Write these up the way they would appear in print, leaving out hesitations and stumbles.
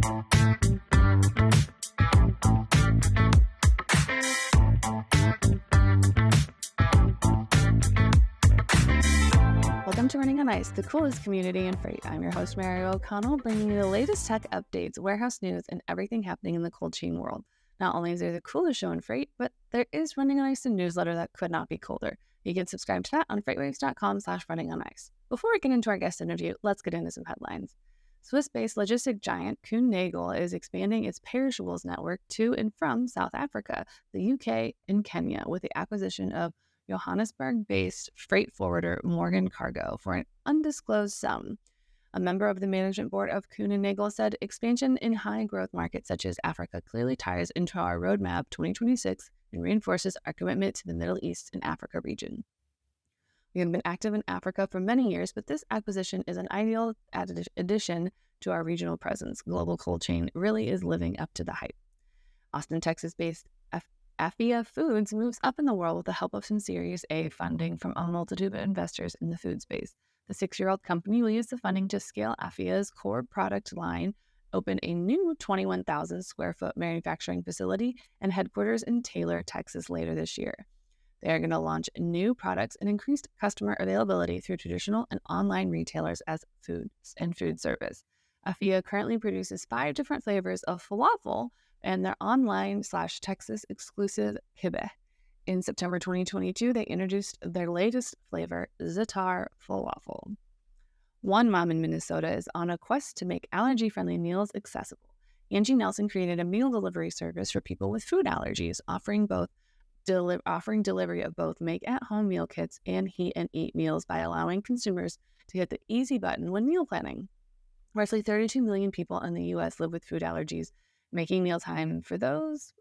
Welcome to Running on Ice, the coolest community in freight. I'm your host, Mary O'Connell, bringing you the latest tech updates, warehouse news, and everything happening in the cold chain world. Not only is there the coolest show in freight, but there is Running on Ice, a newsletter that could not be colder. You can subscribe to that on FreightWaves.com/runningonIce. Before we get into our guest interview, let's get into some headlines. Swiss-based logistic giant Kuehne+Nagel is expanding its perishables network to and from South Africa, the UK, and Kenya with the acquisition of Johannesburg-based freight forwarder Morgan Cargo for an undisclosed sum. A member of the management board of Kuehne+Nagel said expansion in high-growth markets such as Africa clearly ties into our roadmap 2026 and reinforces our commitment to the Middle East and Africa region. We have been active in Africa for many years, but this acquisition is an ideal addition to our regional presence. Global cold chain really is living up to the hype. Austin, Texas-based Afia Foods moves up in the world with the help of some Series A funding from a multitude of investors in the food space. The 6-year-old company will use the funding to scale Afia's core product line, open a new 21,000 square foot manufacturing facility, and headquarters in Taylor, Texas later this year. They are going to launch new products and increased customer availability through traditional and online retailers as food service. Afia currently produces 5 different flavors of falafel and their online/Texas exclusive kibbeh. In September 2022, they introduced their latest flavor, Za'atar Falafel. One mom in Minnesota is on a quest to make allergy-friendly meals accessible. Angie Nelson created a meal delivery service for people with food allergies, offering delivery of both make-at-home meal kits and heat and eat meals by allowing consumers to hit the easy button when meal planning. Roughly 32 million people in the U.S. live with food allergies, making mealtime for those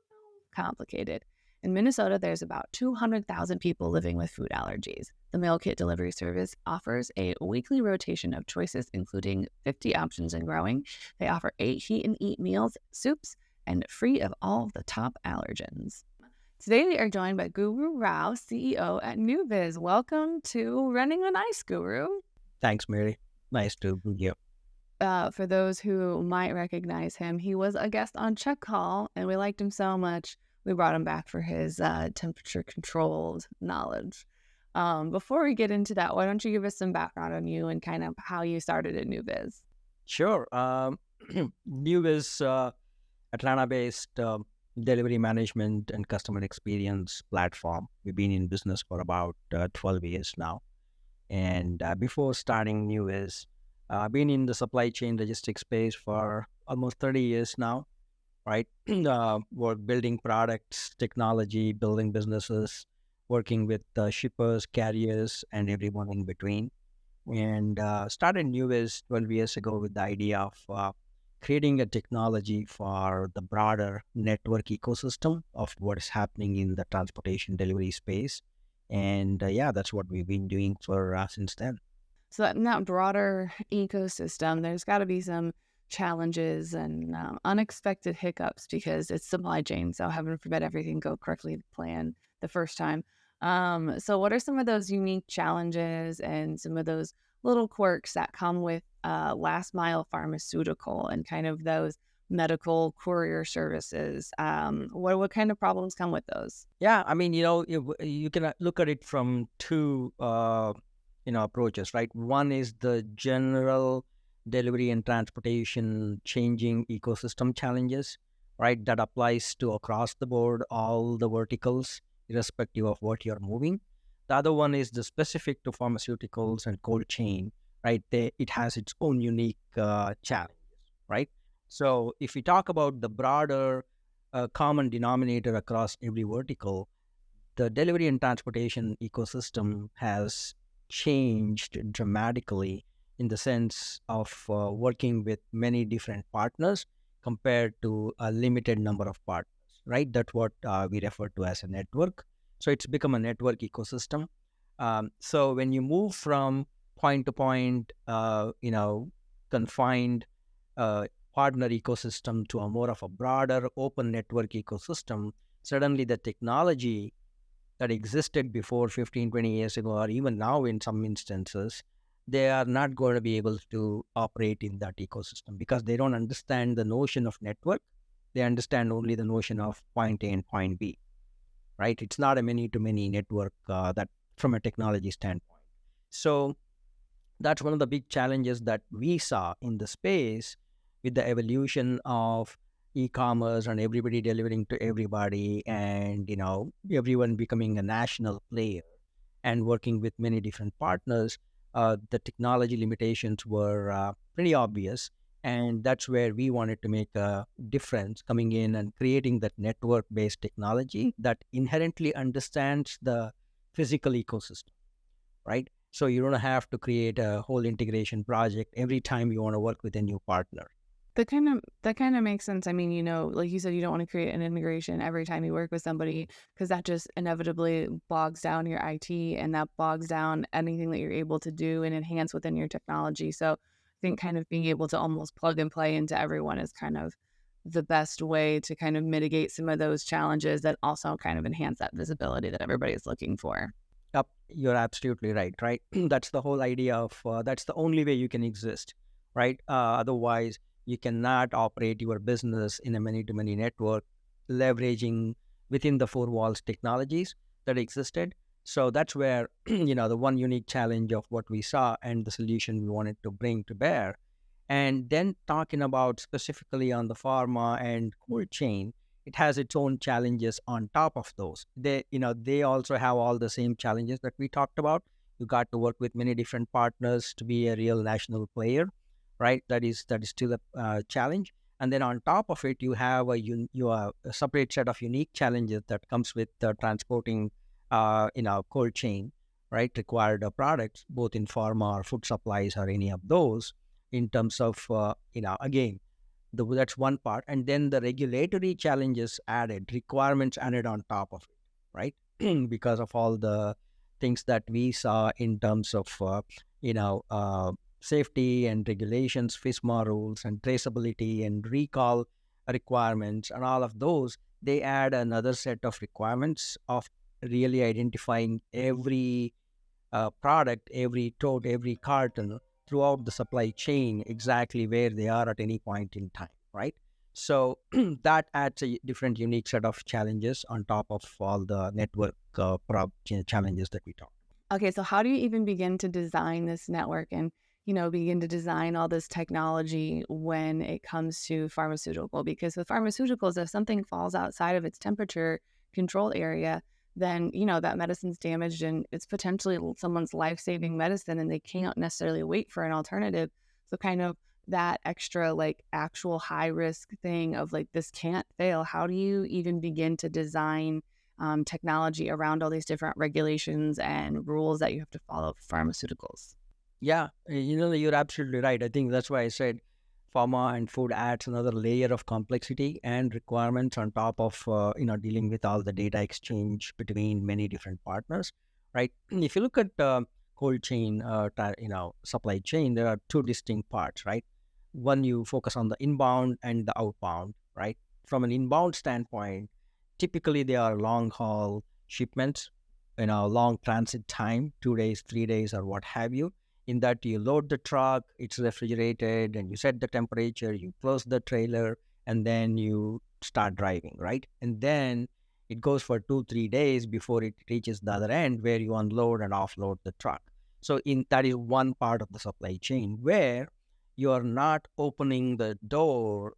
complicated. In Minnesota, there's about 200,000 people living with food allergies. The meal kit delivery service offers a weekly rotation of choices, including 50 options and growing. They offer 8 heat and eat meals, soups, and free of all the top allergens. Today, we are joined by Guru Rao, CEO at NewBiz. Welcome to Running on Ice, Guru. Thanks, Mary. Nice to be here. For those who might recognize him, he was a guest on Check Call, and we liked him so much, we brought him back for his temperature-controlled knowledge. Before we get into that, why don't you give us some background on you and kind of how you started at NewBiz? Sure. NewBiz, Atlanta-based delivery management and customer experience platform. We've been in business for about 12 years now. And before starting NewBiz, I've been in the supply chain logistics space for almost 30 years now, right? We're building products, technology, building businesses, working with shippers, carriers, and everyone in between. And started NewBiz 12 years ago with the idea of creating a technology for the broader network ecosystem of what is happening in the transportation delivery space. And that's what we've been doing for since then. So in that broader ecosystem, there's got to be some challenges and unexpected hiccups because it's supply chain. So heaven forbid everything go correctly to plan the first time. So what are some of those unique challenges and some of those little quirks that come with last mile pharmaceutical and kind of those medical courier services? What kind of problems come with those? Yeah, I mean, you can look at it from two approaches, right? One is the general delivery and transportation changing ecosystem challenges, right? That applies to across the board, all the verticals, irrespective of what you're moving. The other one is the specific to pharmaceuticals and cold chain, right? It has its own unique challenges, right? So if we talk about the broader common denominator across every vertical, the delivery and transportation ecosystem has changed dramatically in the sense of working with many different partners compared to a limited number of partners, right? That's what we refer to as a network. So it's become a network ecosystem. So when you move from point to point, confined partner ecosystem to a more of a broader open network ecosystem, suddenly the technology that existed before 15, 20 years ago, or even now in some instances, they are not going to be able to operate in that ecosystem because they don't understand the notion of network. They understand only the notion of point A and point B, right? It's not a many-to-many network that from a technology standpoint. So that's one of the big challenges that we saw in the space with the evolution of e-commerce and everybody delivering to everybody, and everyone becoming a national player and working with many different partners. The technology limitations were pretty obvious, and that's where we wanted to make a difference, coming in and creating that network based technology that inherently understands the physical ecosystem, right? So you don't have to create a whole integration project every time you want to work with a new partner. That kind of makes sense. I mean, like you said, you don't want to create an integration every time you work with somebody because that just inevitably bogs down your IT and that bogs down anything that you're able to do and enhance within your technology. So I think kind of being able to almost plug and play into everyone is kind of the best way to kind of mitigate some of those challenges that also kind of enhance that visibility that everybody's looking for. Yep, you're absolutely right, right? That's the whole idea of that's the only way you can exist, right? Otherwise, you cannot operate your business in a many-to-many network, leveraging within the four walls technologies that existed. So that's where, the one unique challenge of what we saw and the solution we wanted to bring to bear. And then talking about specifically on the pharma and cold chain, it has its own challenges on top of those. They also have all the same challenges that we talked about. You got to work with many different partners to be a real national player, right? That is still a challenge. And then on top of it, you have a separate set of unique challenges that comes with transporting, cold chain, right? Required products, both in pharma or food supplies or any of those, in terms of again, that's one part. And then the regulatory challenges added, requirements added on top of it, right? Because of all the things that we saw in terms of safety and regulations, FISMA rules and traceability and recall requirements and all of those, they add another set of requirements of really identifying every product, every tote, every carton throughout the supply chain, exactly where they are at any point in time, right? So that adds a different, unique set of challenges on top of all the network challenges that we talked. Okay, so how do you even begin to design this network and, begin to design all this technology when it comes to pharmaceutical? Because with pharmaceuticals, if something falls outside of its temperature control area, then, that medicine's damaged and it's potentially someone's life-saving medicine and they can't necessarily wait for an alternative. So kind of that extra like actual high risk thing of like this can't fail. How do you even begin to design technology around all these different regulations and rules that you have to follow for pharmaceuticals? Yeah, you're absolutely right. I think that's why I said pharma and food adds another layer of complexity and requirements on top of dealing with all the data exchange between many different partners, right? If you look at cold chain, supply chain, there are two distinct parts, right? One, you focus on the inbound and the outbound, right? From an inbound standpoint, typically they are long haul shipments, long transit time, 2 days, 3 days, or what have you. In that, you load the truck, it's refrigerated, and you set the temperature, you close the trailer, and then you start driving, right? And then it goes for 2 3 days before it reaches the other end where you unload and offload the truck. So in that is one part of the supply chain where you are not opening the door,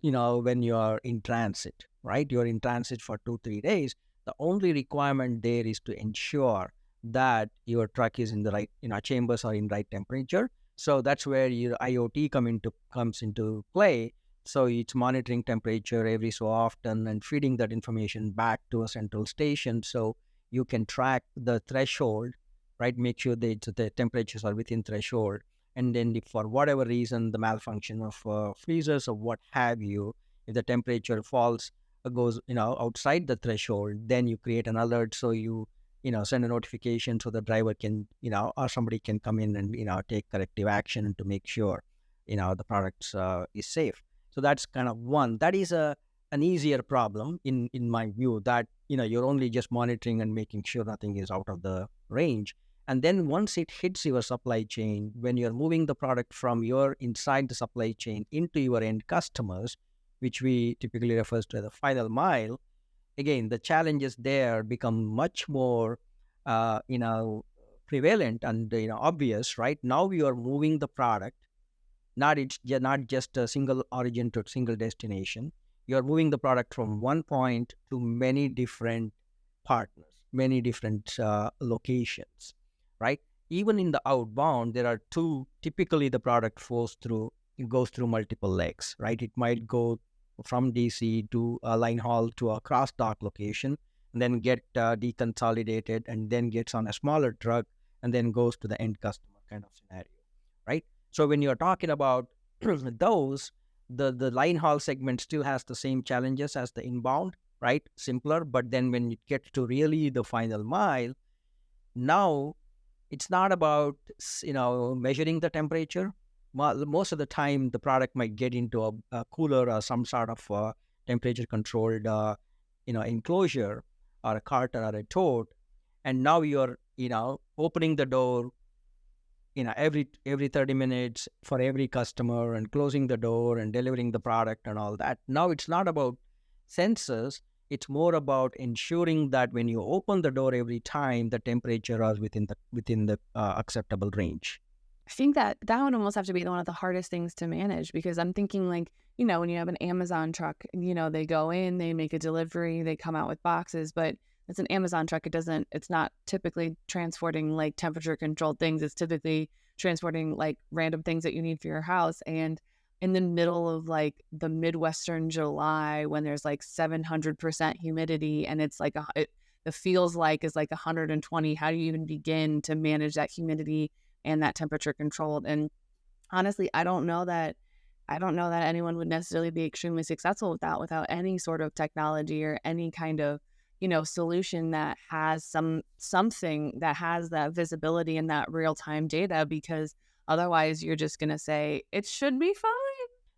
when you are in transit, right? You're in transit for 2 3 days. The only requirement there is to ensure that your truck is in the right, chambers are in right temperature. So that's where your IoT comes into play. So it's monitoring temperature every so often and feeding that information back to a central station, so you can track the threshold, right? Make sure that the temperatures are within threshold. And then if for whatever reason the malfunction of freezers or what have you, if the temperature falls goes outside the threshold, then you create an alert, so you send a notification so the driver can or somebody can come in and take corrective action to make sure the product is safe. So that's kind of one that is an easier problem in my view, that you're only just monitoring and making sure nothing is out of the range. And then once it hits your supply chain, when you're moving the product from your inside the supply chain into your end customers, which we typically refers to as the final mile, again, the challenges there become much more, uh, you know, prevalent and obvious. Right now, you are moving the product, not just a single origin to a single destination. You are moving the product from one point to many different partners, many different locations, right? Even in the outbound, there are two. Typically, the product flows through. It goes through multiple legs, right? It might go from DC to a line haul to a cross dock location, and then get deconsolidated, and then gets on a smaller truck, and then goes to the end customer kind of scenario, right? So when you're talking about those, the line haul segment still has the same challenges as the inbound, right? Simpler, but then when it gets to really the final mile, now it's not about measuring the temperature. Most of the time, the product might get into a cooler or some sort of temperature controlled enclosure or a carton or a tote, and now you're opening the door every 30 minutes for every customer, and closing the door and delivering the product and all that. Now it's not about sensors, it's more about ensuring that when you open the door every time, the temperature is within the acceptable range. I think that that would almost have to be one of the hardest things to manage, because I'm thinking like, when you have an Amazon truck, they go in, they make a delivery, they come out with boxes, but it's an Amazon truck. It's not typically transporting like temperature controlled things. It's typically transporting like random things that you need for your house. And in the middle of like the Midwestern July, when there's like 700% humidity and it's like it feels like is like 120, how do you even begin to manage that humidity and that temperature controlled? And honestly, I don't know that anyone would necessarily be extremely successful without any sort of technology or any kind of, solution that has something that has that visibility and that real-time data, because otherwise you're just going to say it should be fine.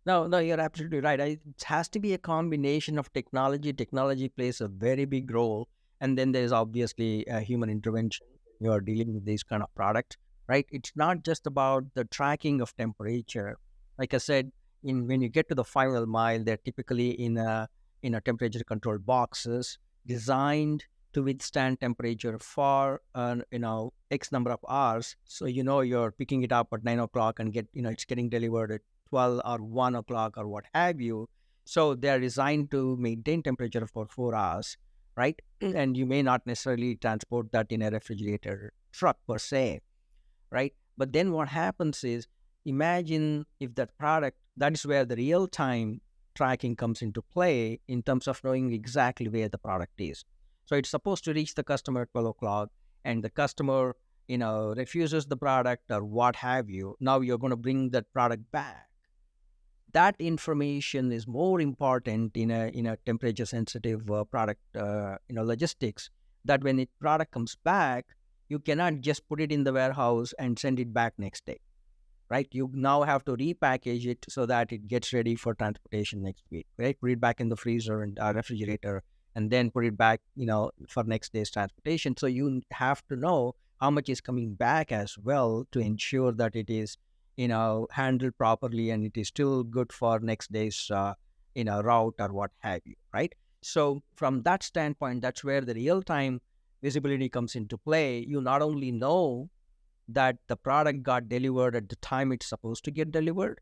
No, no, you're absolutely right. It has to be a combination of technology. Technology plays a very big role, and then there's obviously a human intervention. You are dealing with these kind of products, right? It's not just about the tracking of temperature. Like I said, when you get to the final mile, they're typically in a temperature controlled boxes designed to withstand temperature for X number of hours. So you're picking it up at 9 o'clock and it's getting delivered at 12 or 1 o'clock or what have you. So they're designed to maintain temperature for 4 hours, right? And you may not necessarily transport that in a refrigerator truck per se, right? But then what happens is, imagine if that is where the real time tracking comes into play in terms of knowing exactly where the product is. So it's supposed to reach the customer at 12 o'clock, and the customer, refuses the product or what have you. Now you're going to bring that product back. That information is more important in a temperature sensitive product logistics, that when the product comes back, you cannot just put it in the warehouse and send it back next day, right? You now have to repackage it so that it gets ready for transportation next week, right? Put it back in the freezer and refrigerator, and then put it back for next day's transportation. So you have to know how much is coming back as well, to ensure that it is handled properly and it is still good for next day's route or what have you, right? So from that standpoint, that's where the real time visibility comes into play. You not only know that the product got delivered at the time it's supposed to get delivered,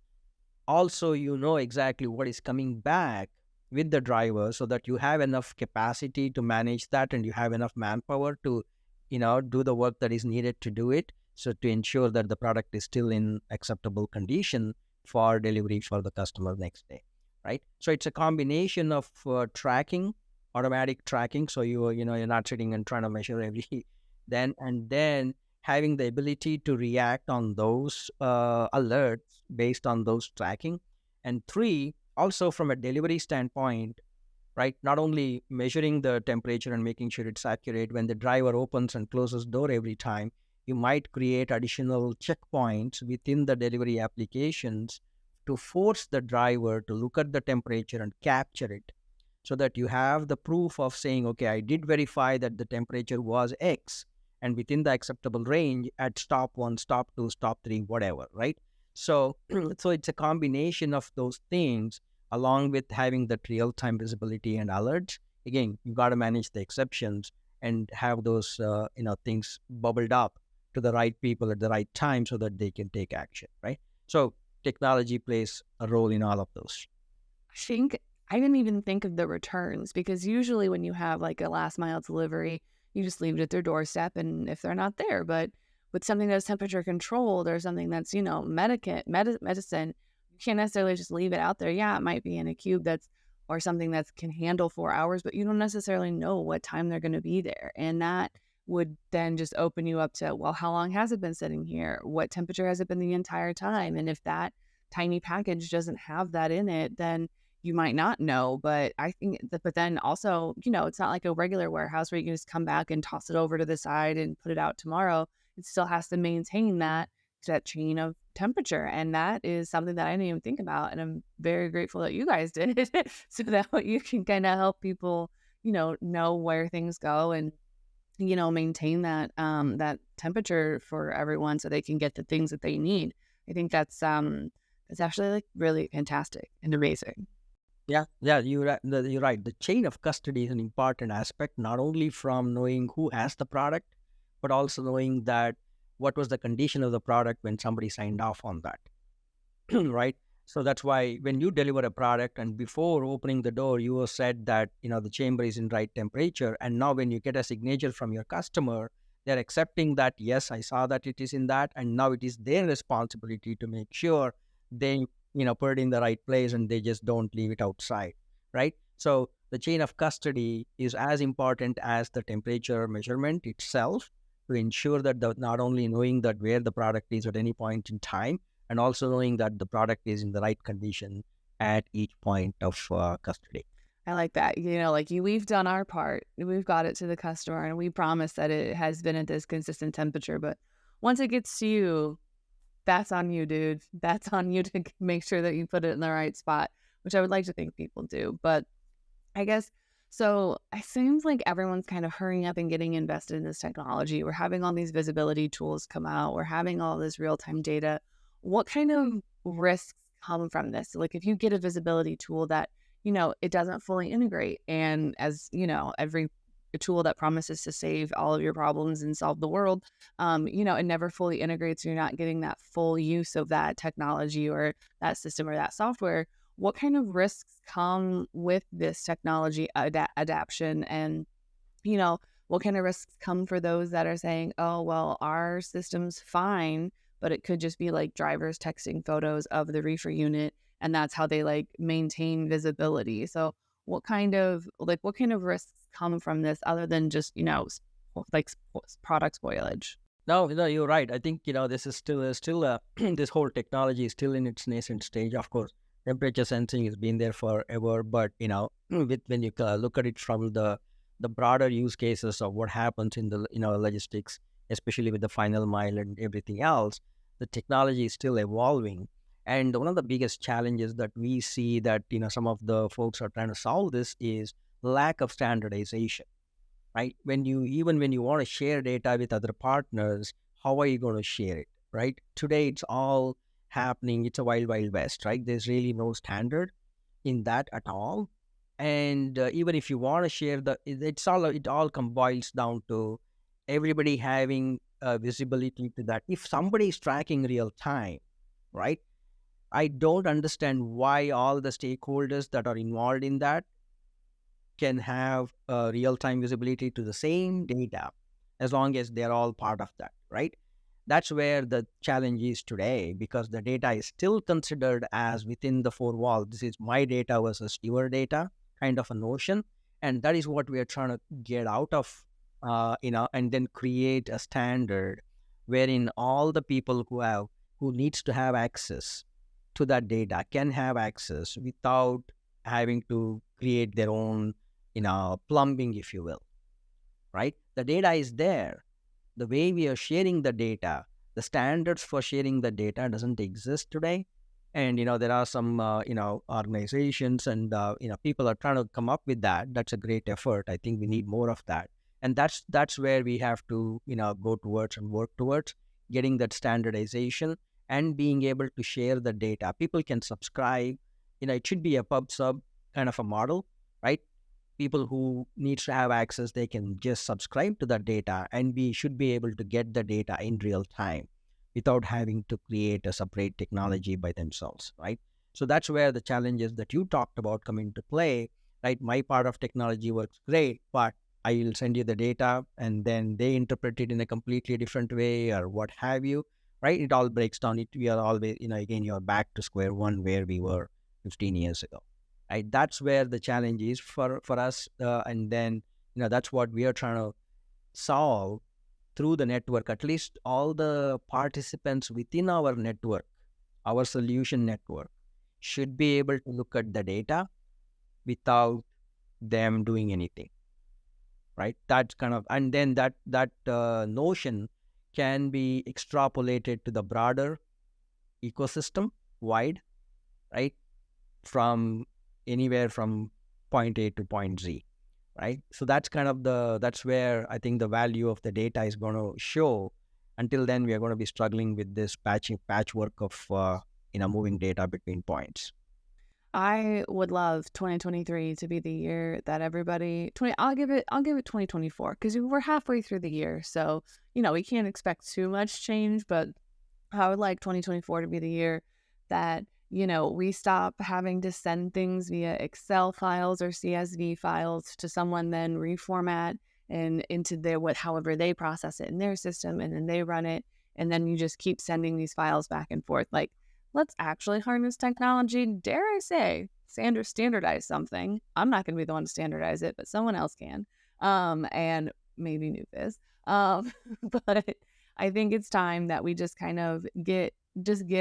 also you know exactly what is coming back with the driver, so that you have enough capacity to manage that, and you have enough manpower to do the work that is needed to do it, so to ensure that the product is still in acceptable condition for delivery for the customer next day, right? So it's a combination of tracking, automatic tracking, so you're not sitting and trying to measure every then having the ability to react on those alerts based on those tracking. And three, also from a delivery standpoint, right? Not only measuring the temperature and making sure it's accurate when the driver opens and closes door every time, you might create additional checkpoints within the delivery applications to force the driver to look at the temperature and capture it, so that you have the proof of saying, okay, I did verify that the temperature was X, and within the acceptable range at stop 1, stop 2, stop 3, whatever, right? So so it's a combination of those things along with having that real-time visibility and alerts. Again, you got to manage the exceptions and have those things bubbled up to the right people at the right time so that they can take action, right? So technology plays a role in all of those. I think I didn't even think of the returns, because usually when you have like a last mile delivery, you just leave it at their doorstep, and if they're not there, but with something that's temperature controlled or something that's, medicine, you can't necessarily just leave it out there. Yeah, it might be in a cube that's or something that can handle 4 hours, but you don't necessarily know what time they're going to be there. And that would then just open you up to, well, how long has it been sitting here? What temperature has it been the entire time? And if that tiny package doesn't have that in it, then you might not know. But I think that, but then also, it's not like a regular warehouse where you can just come back and toss it over to the side and put it out tomorrow. It still has to maintain that chain of temperature. And that is something that I didn't even think about. And I'm very grateful that you guys did so that way you can kind of help people, know where things go and, maintain that temperature for everyone so they can get the things that they need. I think that's actually like really fantastic and amazing. Yeah, you're right. The chain of custody is an important aspect, not only from knowing who has the product, but also knowing that what was the condition of the product when somebody signed off on that, right? So that's why when you deliver a product and before opening the door, you have said that the chamber is in right temperature, and now when you get a signature from your customer, they're accepting that yes, I saw that it is in that, and now it is their responsibility to make sure they put it in the right place and they just don't leave it outside, right? So the chain of custody is as important as the temperature measurement itself to ensure that not only knowing that where the product is at any point in time, and also knowing that the product is in the right condition at each point of custody. I like that. We've done our part. We've got it to the customer and we promise that it has been at this consistent temperature. But once it gets to you, that's on you, dude. That's on you to make sure that you put it in the right spot, which I would like to think people do. But I guess so. It seems like everyone's kind of hurrying up and getting invested in this technology. We're having all these visibility tools come out. We're having all this real time data. What kind of risks come from this? Like if you get a visibility tool that, it doesn't fully integrate, and as every tool that promises to save all of your problems and solve the world, it never fully integrates. You're not getting that full use of that technology or that system or that software. What kind of risks come with this technology adaptation? And, what kind of risks come for those that are saying, oh, well, our system's fine, but it could just be like drivers texting photos of the reefer unit, and that's how they like maintain visibility. So what kind of risks come from this other than just, product spoilage? No, you're right. I think this is still this whole technology is still in its nascent stage. Of course, temperature sensing has been there forever, but when you look at it from the broader use cases of what happens in the logistics, especially with the final mile and everything else, the technology is still evolving. And one of the biggest challenges that we see that some of the folks are trying to solve this is lack of standardization, right? When you want to share data with other partners, how are you going to share it, right? Today it's all happening. It's a wild west, right? There's really no standard in that at all. And even if you want to share it all boils down to everybody having visibility to that. If somebody is tracking real time, right? I don't understand why all the stakeholders that are involved in that can have real-time visibility to the same data as long as they're all part of that, right? That's where the challenge is today, because the data is still considered as within the four walls. This is my data versus your data kind of a notion. And that is what we are trying to get out of, and then create a standard wherein all the people who needs to have access to that data can have access without having to create their own, plumbing, if you will, right? The data is there. The way we are sharing the data, the standards for sharing the data doesn't exist today. And, there are some, organizations and, people are trying to come up with that. That's a great effort. I think we need more of that. And that's where we have to, go towards and work towards getting that standardization and being able to share the data. People can subscribe. It should be a pub sub kind of a model, right? People who needs to have access, they can just subscribe to the data, and we should be able to get the data in real time without having to create a separate technology by themselves, right? So that's where the challenges that you talked about come into play, right? My part of technology works great, but I will send you the data and then they interpret it in a completely different way or what have you, right? It all breaks down. We are always, again, you're back to square one where we were 15 years ago, right? That's where the challenge is for us. And then, that's what we are trying to solve through the network. At least all the participants within our network, our solution network, should be able to look at the data without them doing anything, right? That's kind of, and then that notion can be extrapolated to the broader ecosystem wide, right? From anywhere from point A to point Z, right? So that's where I think the value of the data is going to show. Until then, we are going to be struggling with this patchwork of moving data between points. I would love 2023 to be the year that everybody 20 I'll give it 2024 because we're halfway through the year. So, we can't expect too much change, but I would like 2024 to be the year that, we stop having to send things via Excel files or CSV files to someone, then reformat and into however they process it in their system, and then they run it. And then you just keep sending these files back and forth. Like, let's actually harness technology. Dare I say, standardize something. I'm not going to be the one to standardize it, but someone else can. And maybe New Biz. But I think it's time that we just kind of get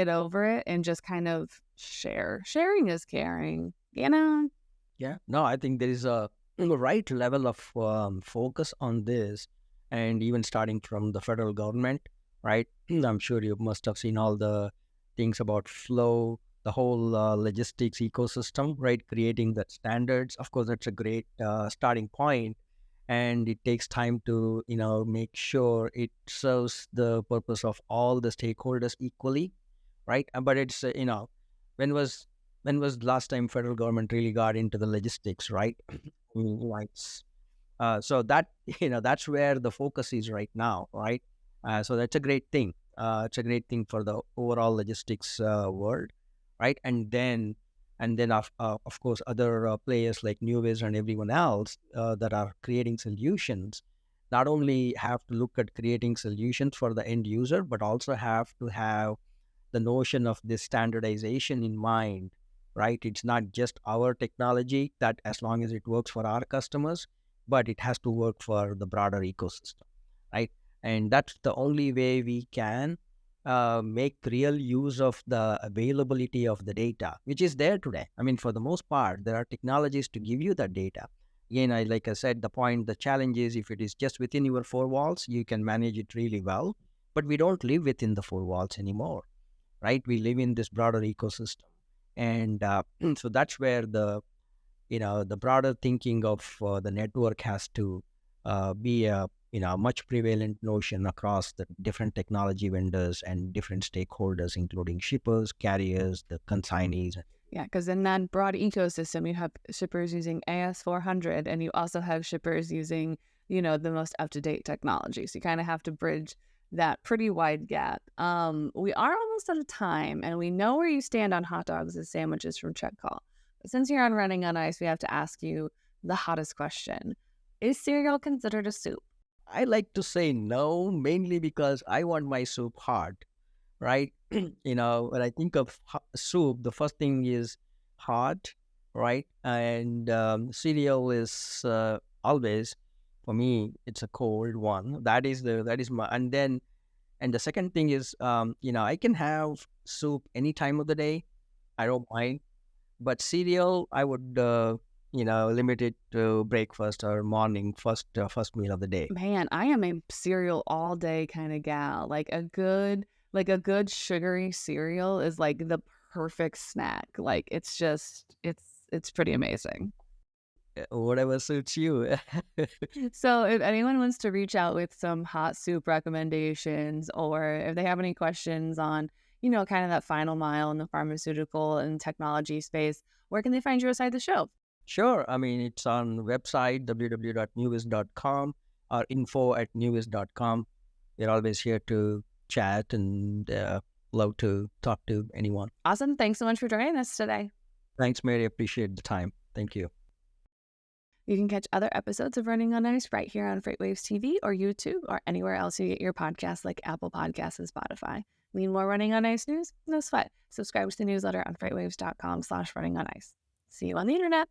over it and just kind of share. Sharing is caring, Yeah, no, I think there is a right level of focus on this, and even starting from the federal government, right? I'm sure you must have seen all the things about flow, the whole logistics ecosystem, right? Creating that standards. Of course, that's a great starting point, and it takes time to make sure it serves the purpose of all the stakeholders equally, right? But it's when was the last time federal government really got into the logistics, right? Like, so that that's where the focus is right now, right? So that's a great thing. It's a great thing for the overall logistics world, right? And then of course other players like Newbiz and everyone else that are creating solutions not only have to look at creating solutions for the end user, but also have to have the notion of this standardization in mind, right? It's not just our technology that as long as it works for our customers, but it has to work for the broader ecosystem, right? And that's the only way we can make real use of the availability of the data, which is there today. I mean, for the most part, there are technologies to give you that data. Again, like I said, the challenge is if it is just within your four walls, you can manage it really well. But we don't live within the four walls anymore, right? We live in this broader ecosystem, and so that's where the broader thinking of the network has to be a much prevalent notion across the different technology vendors and different stakeholders, including shippers, carriers, the consignees. Yeah, because in that broad ecosystem, you have shippers using AS400, and you also have shippers using, the most up-to-date technology. So you kind of have to bridge that pretty wide gap. We are almost out of time, and we know where you stand on hot dogs and sandwiches from Check Call. But since you're on Running on Ice, we have to ask you the hottest question. Is cereal considered a soup? I like to say no, mainly because I want my soup hot, right? When I think of soup, the first thing is hot, right? And cereal is always, for me, it's a cold one. That is my, and the second thing is, I can have soup any time of the day. I don't mind, but cereal, I would, limit it to breakfast or morning, first meal of the day. Man, I am a cereal all day kind of gal. Like a good sugary cereal is like the perfect snack. Like it's just it's pretty amazing. Whatever suits you. So if anyone wants to reach out with some hot soup recommendations, or if they have any questions on, kind of that final mile in the pharmaceutical and technology space, where can they find you aside the show? Sure. I mean, it's on website www.newis.com or info@newis.com. We're always here to chat and love to talk to anyone. Awesome. Thanks so much for joining us today. Thanks, Mary. Appreciate the time. Thank you. You can catch other episodes of Running on Ice right here on FreightWaves TV or YouTube or anywhere else you get your podcasts like Apple Podcasts and Spotify. Need more Running on Ice news? No sweat. Subscribe to the newsletter on freightwaves.com/running on ice. See you on the internet.